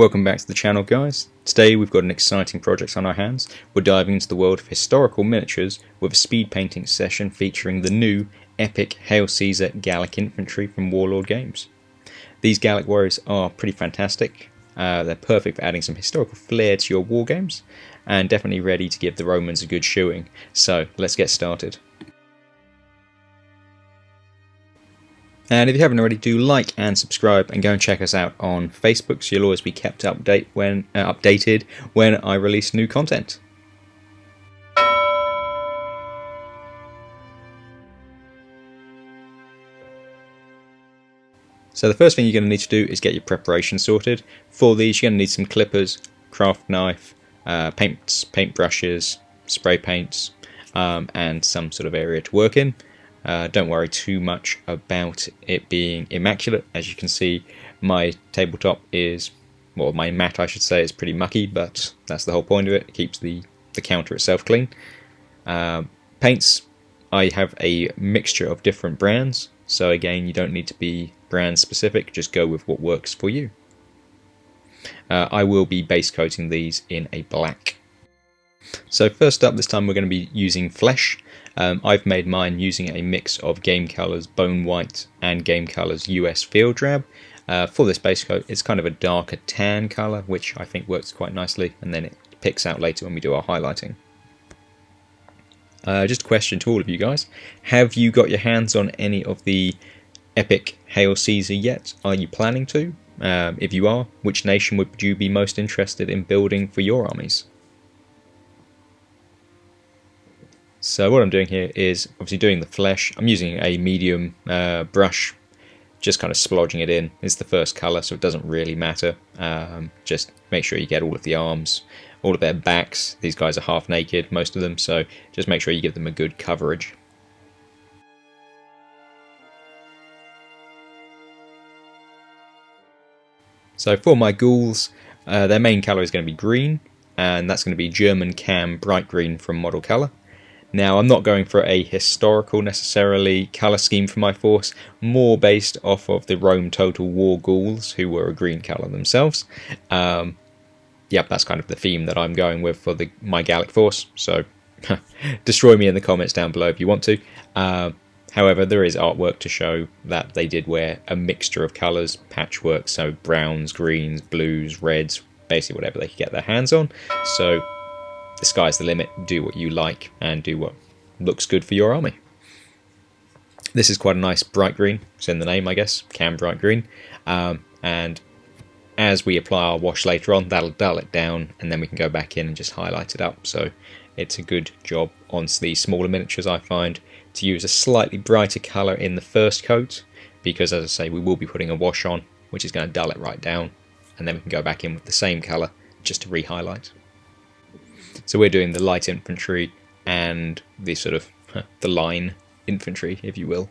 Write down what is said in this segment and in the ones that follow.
Welcome back to the channel, guys. Today we've got an exciting project on our hands. We're diving into the world of historical miniatures with a speed painting session featuring the new epic Hail Caesar Gallic Infantry from Warlord Games. These Gallic warriors are pretty fantastic. They're perfect for adding some historical flair to your war games and definitely ready to give the Romans a good shoeing. So let's get started. And if you haven't already, do like and subscribe and go and check us out on Facebook so you'll always be kept updated when I release new content. So the first thing you're going to need to do is get your preparation sorted. For these you're going to need some clippers, craft knife, paint brushes, spray paints, and some sort of area to work in. Don't worry too much about it being immaculate. As you can see, my tabletop is, well, my mat I should say, is pretty mucky, but that's the whole point of it. It keeps the counter itself clean. Paints, I have a mixture of different brands, so again you don't need to be brand specific, just go with what works for you. I will be base coating these in a black. So first up, this time we're going to be using flesh. I've made mine using a mix of Game Colours Bone White and Game Colours US Field Drab. For this base coat, it's kind of a darker tan colour, which I think works quite nicely, and then it picks out later when we do our highlighting. Just a question to all of you guys. Have you got your hands on any of the epic Hail Caesar yet? Are you planning to? If you are, which nation would you be most interested in building for your armies? So what I'm doing here is obviously doing the flesh. I'm using a medium brush, just kind of splodging it in. It's the first colour, so it doesn't really matter. Just make sure you get all of the arms, all of their backs. These guys are half naked, most of them, so just make sure you give them a good coverage. So for my ghouls, their main colour is going to be green, and that's going to be German Cam Bright Green from Model Colour. Now, I'm not going for a historical necessarily colour scheme for my force, more based off of the Rome Total War ghouls, who were a green colour themselves. Yep, that's kind of the theme that I'm going with for my Gallic force, so destroy me in the comments down below if you want to. However, there is artwork to show that they did wear a mixture of colours, patchwork, so browns, greens, blues, reds, basically whatever they could get their hands on. So the sky's the limit, do what you like and do what looks good for your army. This is quite a nice bright green, it's in the name I guess, Cam Bright Green, and as we apply our wash later on, that'll dull it down and then we can go back in and just highlight it up. So it's a good job on these smaller miniatures, I find, to use a slightly brighter colour in the first coat, because as I say, we will be putting a wash on which is going to dull it right down, and then we can go back in with the same colour just to re-highlight. So we're doing the light infantry and the sort of the line infantry, if you will.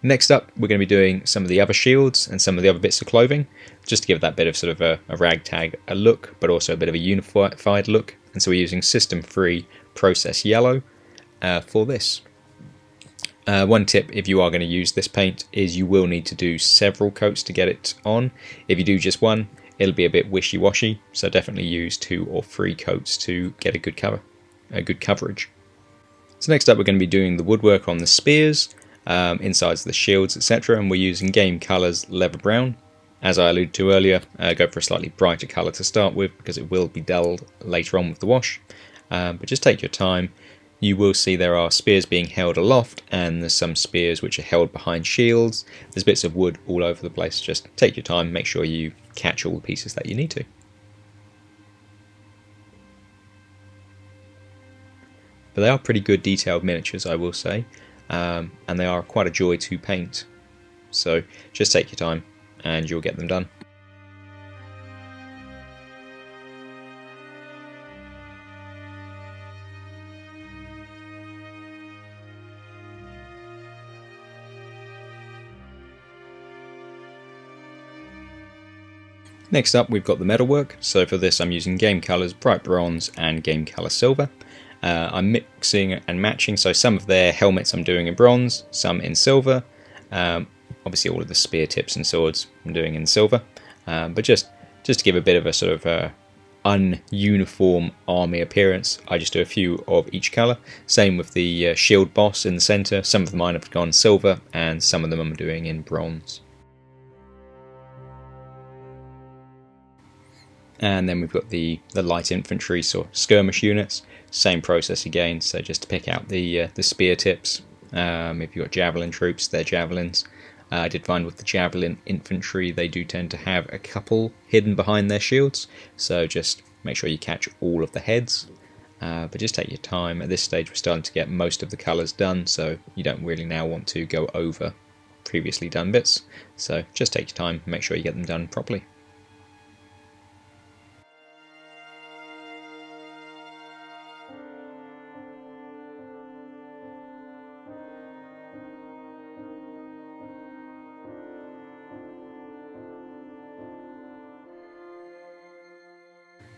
Next up, we're going to be doing some of the other shields and some of the other bits of clothing, just to give that bit of sort of a ragtag a look, but also a bit of a unified look. And so we're using System 3 Process Yellow for this. One tip if you are going to use this paint is you will need to do several coats to get it on. If you do just one, it'll be a bit wishy-washy, so definitely use 2 or 3 coats to get a good coverage. So next up we're going to be doing the woodwork on the spears, insides of the shields, etc., and we're using Game Colours Leather Brown. As I alluded to earlier, go for a slightly brighter colour to start with because it will be dulled later on with the wash, but just take your time. You will see there are spears being held aloft and there's some spears which are held behind shields. There's bits of wood all over the place. Just take your time, make sure you catch all the pieces that you need to. But they are pretty good detailed miniatures, I will say, and they are quite a joy to paint. So just take your time and you'll get them done. Next up we've got the metalwork, so for this I'm using Game Colours Bright Bronze and Game Colour Silver. I'm mixing and matching, so some of their helmets I'm doing in bronze, some in silver, Obviously all of the spear tips and swords I'm doing in silver, but just just to give a bit of a sort of ununiform army appearance, I just do a few of each colour. Same with the shield boss in the centre. Some of mine have gone silver and some of them I'm doing in bronze. And then we've got the light infantry, so skirmish units. Same process again, so just to pick out the spear tips. If you've got javelin troops, they're javelins. I did find with the javelin infantry they do tend to have a couple hidden behind their shields, so just make sure you catch all of the heads. But just take your time. At this stage we're starting to get most of the colours done, so you don't really now want to go over previously done bits. So just take your time and make sure you get them done properly.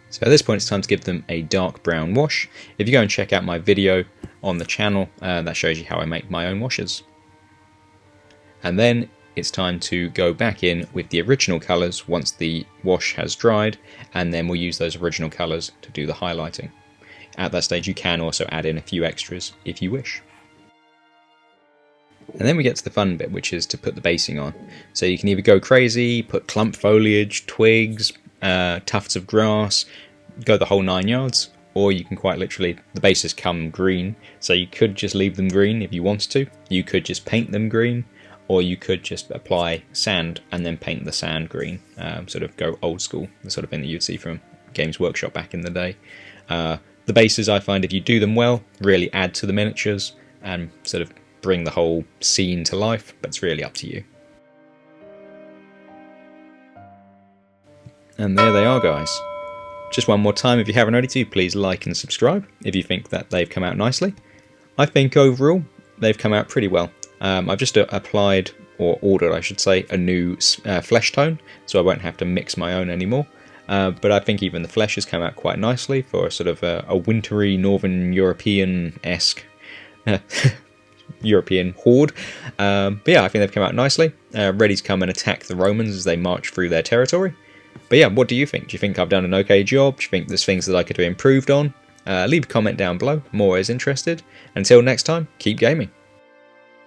So at this point it's time to give them a dark brown wash. If you go and check out my video on the channel, that shows you how I make my own washes. And then it's time to go back in with the original colours once the wash has dried, and then we'll use those original colours to do the highlighting. At that stage you can also add in a few extras if you wish. And then we get to the fun bit, which is to put the basing on. So you can either go crazy, put clump foliage, twigs, tufts of grass, go the whole 9 yards, or you can quite literally, the bases come green, so you could just leave them green if you wanted to. You could just paint them green, or you could just apply sand and then paint the sand green, sort of go old school, the sort of thing that you'd see from Games Workshop back in the day. The bases, I find, if you do them well, really add to the miniatures and sort of bring the whole scene to life, but it's really up to you. And there they are, guys. Just one more time, if you haven't already, please like and subscribe if you think that they've come out nicely. I think overall they've come out pretty well. I've just applied, or ordered I should say, a new flesh tone, so I won't have to mix my own anymore. But I think even the flesh has come out quite nicely for a sort of a wintry Northern European-esque European horde. But yeah, I think they've come out nicely, ready to come and attack the Romans as they march through their territory. But yeah, what do you think? Do you think I've done an okay job? Do you think there's things that I could have improved on? Leave a comment down below, I'm always interested. Until next time, keep gaming.